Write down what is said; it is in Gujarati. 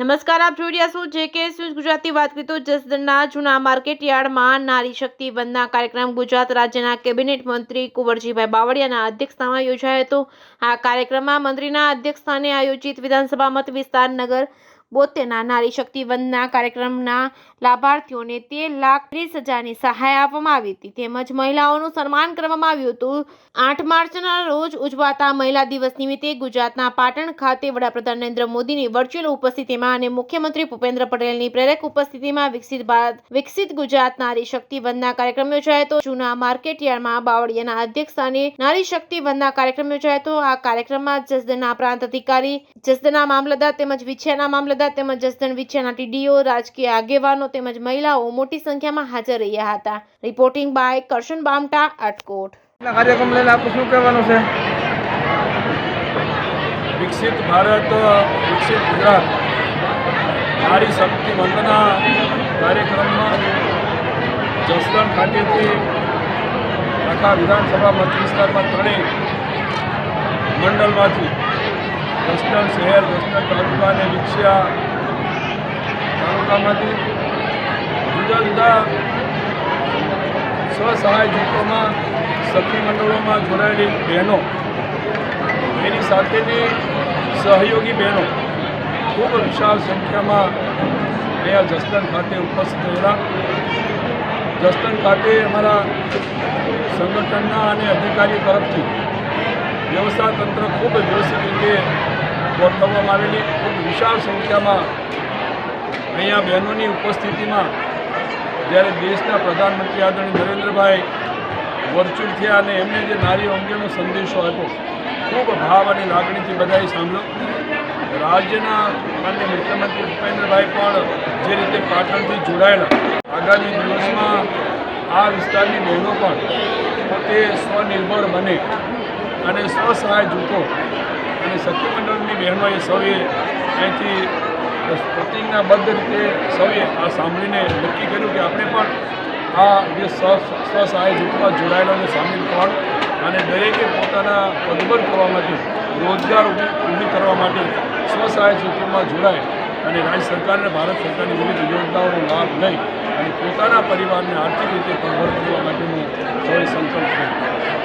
નમસ્કાર, આપ જોઈ રહ્યા છો JK ન્યૂઝ ગુજરાતી. વાત કરીએ તો જસદણના જૂના માર્કેટ યાર્ડમાં નારી શક્તિ વંદના કાર્યક્રમ ગુજરાત રાજ્યના કેબિનેટ મંત્રી કુંવરજીભાઈ બાવળિયાના અધ્યક્ષસ્થાને યોજાયો હતો. આ કાર્યક્રમમાં મંત્રીના અધ્યક્ષસ્થાને આયોજિત વિધાનસભા મત વિસ્તાર નગર 72ના નારી શક્તિ વંદના કાર્યક્રમના લાભાર્થીઓને 13,30,000ની સહાય આપવામાં આવી હતી, તેમજ મહિલાઓનું સન્માન કરવામાં આવ્યું હતું. 8 માર્ચના રોજ ઉજવાતા મહિલા દિવસ નિમિત્તે ગુજરાતના પાટણ ખાતે વડાપ્રધાન નરેન્દ્ર મોદીની વર્ચ્યુઅલ ઉપસ્થિતિમાં અને મુખ્યમંત્રી ભૂપેન્દ્ર પટેલની પ્રેરક ઉપસ્થિતિમાં વિકસિત ભારત વિકસિત ગુજરાત નારી શક્તિ વંદના કાર્યક્રમ યોજાયો હતો. જૂના માર્કેટ યાર્ડમાં બાવળિયાના અધ્યક્ષસ્થાને નારી શક્તિ વંદના કાર્યક્રમ યોજાયો હતો. આ કાર્યક્રમમાં જસદણના પ્રાંત અધિકારી, જસદણના મામલતદાર તેમજ વિછિયાના મામલતદાર તેમજ જસદણ વિછિયાના TDO, રાજકીય આગેવાનો તેમજ મહિલાઓ મોટી સંખ્યામાં હાજર રહ્યા હતા. Reporting by Karshan Bamta, Atkot. કાર્યક્રમ લઈને આપણે શું કહેવાનું છે? વિકસિત ભારત વિકસિત ગુજરાત નારી શક્તિ વંદના કાર્યક્રમમાં જસદણ ખાતેથી આખા વિધાનસભા મત વિસ્તારમાં ત્રણેય મંડળમાંથી જસદણ શહેર, જસદણ તાલુકા અને વિછિયા તાલુકામાંથી જુદા જુદા સ્વસહાય જૂથોમાં, સખી મંડળોમાં જોડાયેલી બહેનો, એની સાથેની સહયોગી બહેનો ખૂબ વિશાળ સંખ્યામાં અહીંયા જસદણ ખાતે ઉપસ્થિત રહેલા. જસદણ ખાતે અમારા સંગઠનના અને અધિકારીઓ તરફથી વ્યવસ્થા તંત્ર ખૂબ વ્યવસ્થિત રીતે ગોઠવવામાં આવેલી. ખૂબ વિશાળ સંખ્યામાં અહીંયા બહેનોની ઉપસ્થિતિમાં જ્યારે દેશના પ્રધાનમંત્રી આદરણીય નરેન્દ્રભાઈ વર્ચ્યુઅલ થયા અને એમને જે નારીઓ અંગેનો સંદેશો આપ્યો, ખૂબ ભાવ અને લાગણીથી બધાએ સાંભળ્યો. રાજ્યના માનનીય મુખ્યમંત્રી ભૂપેન્દ્રભાઈ પણ જે રીતે પાટણથી જોડાયેલા, આગામી દિવસમાં આ વિસ્તારની બહેનો પણ પોતે સ્વનિર્ભર બને અને સ્વસહાય જૂથો અને સખી મંડળની બહેનોએ સૌએ અહીંથી પ્રતિજ્ઞાબદ્ધ રીતે સૌએ આ સાંભળીને નક્કી કર્યું કે આપણે પણ આ જે સ્વસહાય જૂથમાં જોડાયેલાને સામેલ કરવાનું અને દરેકે પોતાના પગભર કરવા માટે, રોજગાર ઊભી કરવા માટે સ્વસહાય જૂથોમાં જોડાય અને રાજ્ય સરકાર અને ભારત સરકારની વિવિધ યોજનાઓનો લાભ લઈ અને પોતાના પરિવારને આર્થિક રીતે પગભર કરવા માટેનો સૌએ સંકલ્પ કર્યો.